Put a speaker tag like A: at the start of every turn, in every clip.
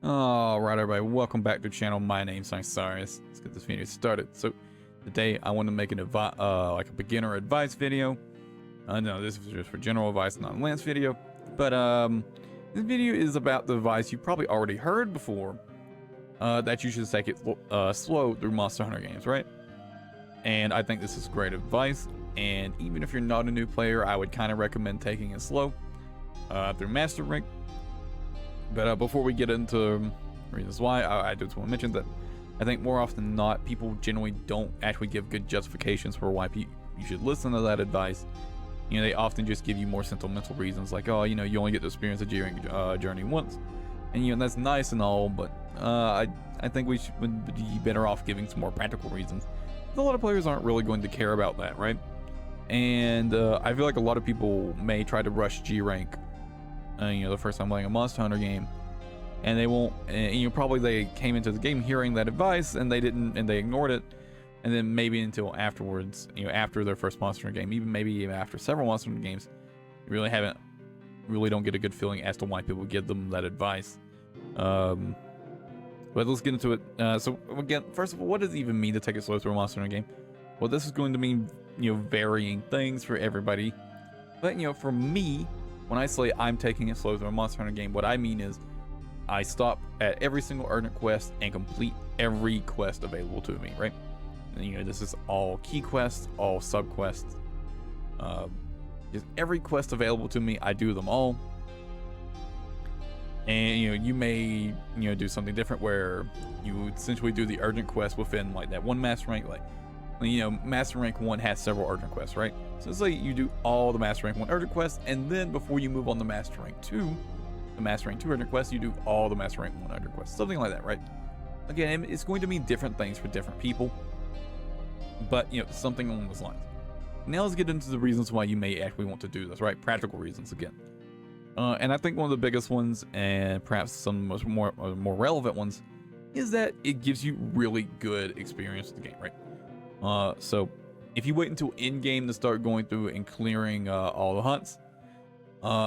A: Alright everybody, welcome back to the channel. My name's Cyrus. Let's get this video started. So today I want to make like a beginner advice video. No, this is just for general advice, not a Lance video. But this video is about the advice you probably already heard before. That you should take it slow through Monster Hunter games, right? And I think this is great advice. And even if you're not a new player, I would kind of recommend taking it slow through Master Rank. But before we get into reasons why, I just want to mention that I think more often than not, people generally don't actually give good justifications for why you should listen to that advice. You know, they often just give you more sentimental reasons, like, oh, you know, you only get to experience a journey once, and you know that's nice and all, but I think we would be better off giving some more practical reasons. A lot of players aren't really going to care about that, right? And I feel like a lot of people may try to rush G rank. You know, the first time playing a Monster Hunter game, and they won't, and you know, probably they came into the game hearing that advice and they ignored it, and then maybe until afterwards, you know, after their first Monster Hunter game, maybe even after several Monster Hunter games, you really don't get a good feeling as to why people give them that advice. But let's get into it. So again, first of all, what does it even mean to take it slow through a Monster Hunter game? Well, this is going to mean, you know, varying things for everybody, but you know, for me, when I say I'm taking it slow through a Monster Hunter game, what I mean is I stop at every single urgent quest and complete every quest available to me, right? And, you know, this is all key quests, all sub quests, just every quest available to me, I do them all. And you know, you may do something different where you essentially do the urgent quest within like that one master rank, like, you know, Master Rank 1 has several urgent quests, right? So it's like you do all the Master Rank 1 urgent quests, and then before you move on to Master Rank 2, the Master Rank 2 urgent quests, you do all the Master Rank 1 urgent quests. Something like that, right? Again, it's going to mean different things for different people, but, you know, something along those lines. Now let's get into the reasons why you may actually want to do this, right? Practical reasons, again. And I think one of the biggest ones, and perhaps some of the more relevant ones, is that it gives you really good experience with the game, right? So if you wait until in-game to start going through and clearing all the hunts,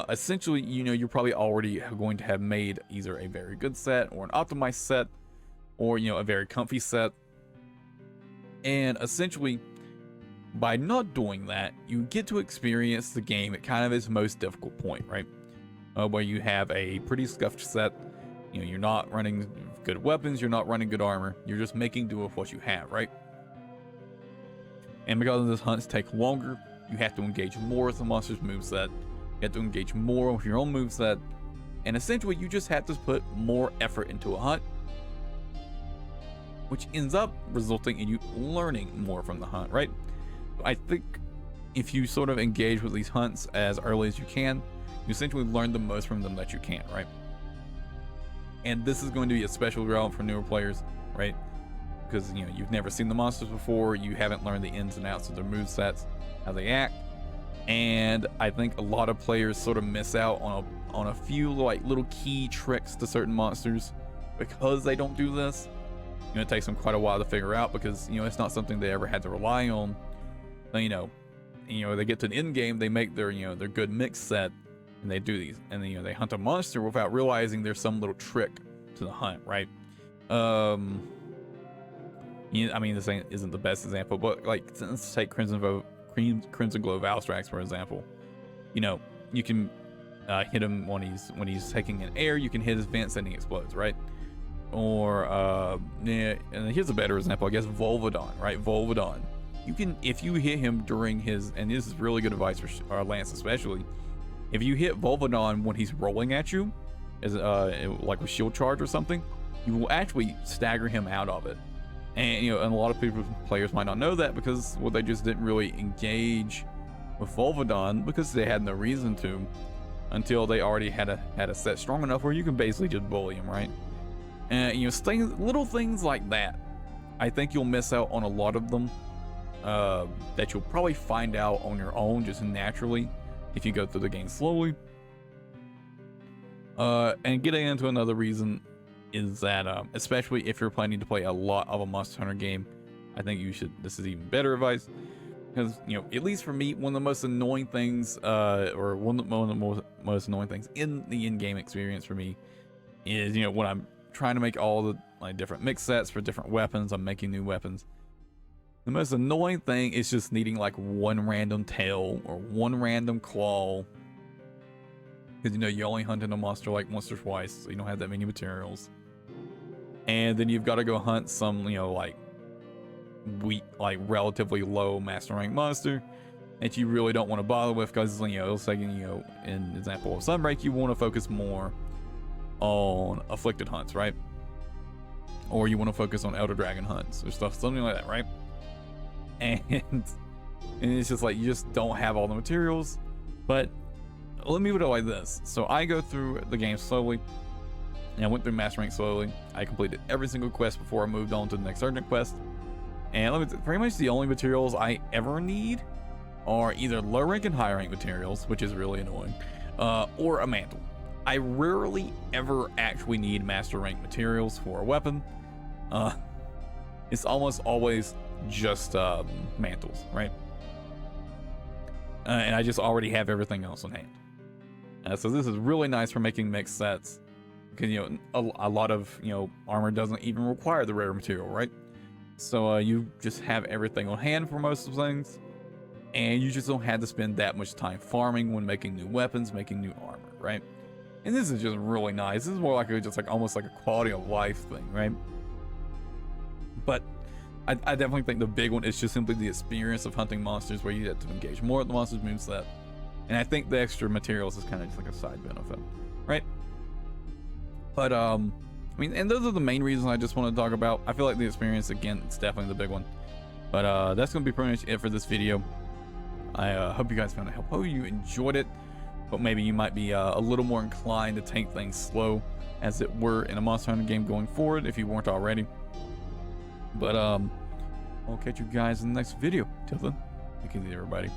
A: essentially, you know, you're probably already going to have made either a very good set or an optimized set, or, you know, a very comfy set. And essentially, by not doing that, you get to experience the game at kind of its most difficult point, right? Where you have a pretty scuffed set. You know, you're not running good weapons, you're not running good armor, you're just making do with what you have, right? And because those hunts take longer, you have to engage more with the monster's moveset. You have to engage more with your own moveset. And essentially, you just have to put more effort into a hunt, which ends up resulting in you learning more from the hunt, right? I think if you sort of engage with these hunts as early as you can, you essentially learn the most from them that you can, right? And this is going to be especially relevant for newer players, right? Because, you know, you've never seen the monsters before, you haven't learned the ins and outs of their movesets, how they act, and I think a lot of players sort of miss out on a few like little key tricks to certain monsters because they don't do this. You know, it takes them quite a while to figure out because, you know, it's not something they ever had to rely on. You know, they get to the end game, they make their, you know, their good mix set, and they do these, and then, you know, they hunt a monster without realizing there's some little trick to the hunt, right? I mean, this isn't the best example, but like, let's take Crimson Glow Valstrax, for example. You know, you can hit him when he's taking an air, you can hit his vents and he explodes, right? Or, yeah, and here's a better example, I guess, Volvodon, right? Volvodon. You can, if you hit him during his, and this is really good advice for Lance especially, if you hit Volvodon when he's rolling at you, as like with shield charge or something, you will actually stagger him out of it. And, you know, and a lot of players might not know that because, well, they just didn't really engage with Volvodon because they had no reason to until they already had a set strong enough where you can basically just bully him, right? And, you know, little things like that, I think you'll miss out on a lot of them that you'll probably find out on your own just naturally if you go through the game slowly. And getting into another reason is that, especially if you're planning to play a lot of a Monster Hunter game, I think this is even better advice. Because, you know, at least for me, one of the most annoying things, one of the most annoying things in the in-game experience for me is, you know, when I'm trying to make all the like different mix sets for different weapons. I'm making new weapons. The most annoying thing is just needing like one random tail or one random claw. Because, you know, you're only hunting a monster like once or twice, so you don't have that many materials. And then you've got to go hunt some, you know, like relatively low master rank monster that you really don't want to bother with, because, you know, it's like, you know, in the example of Sunbreak, you want to focus more on afflicted hunts, right? Or you want to focus on Elder Dragon hunts or stuff, something like that, right? And it's just like you just don't have all the materials. But let me put it like this. So I go through the game slowly, and I went through master rank slowly. I completed every single quest before I moved on to the next urgent quest. And pretty much the only materials I ever need are either low rank and high rank materials, which is really annoying, or a mantle. I rarely ever actually need master rank materials for a weapon. It's almost always just mantles, right? And I just already have everything else on hand. So this is really nice for making mixed sets, because, you know, a lot of, you know, armor doesn't even require the rare material, right? So you just have everything on hand for most of things, and you just don't have to spend that much time farming when making new weapons, making new armor, right? And this is just really nice. This is more like almost like a quality of life thing, right? But I definitely think the big one is just simply the experience of hunting monsters, where you get to engage more with the monster's moveset. And I think the extra materials is kind of just like a side benefit, right? But I mean, and those are the main reasons I just want to talk about. I feel like the experience, again, it's definitely the big one. But that's gonna be pretty much it for this video. I hope you guys found it helpful. Hope you enjoyed it, but maybe you might be a little more inclined to take things slow, as it were, in a Monster Hunter game going forward, if you weren't already. But I'll catch you guys in the next video. Till then, take it easy, everybody.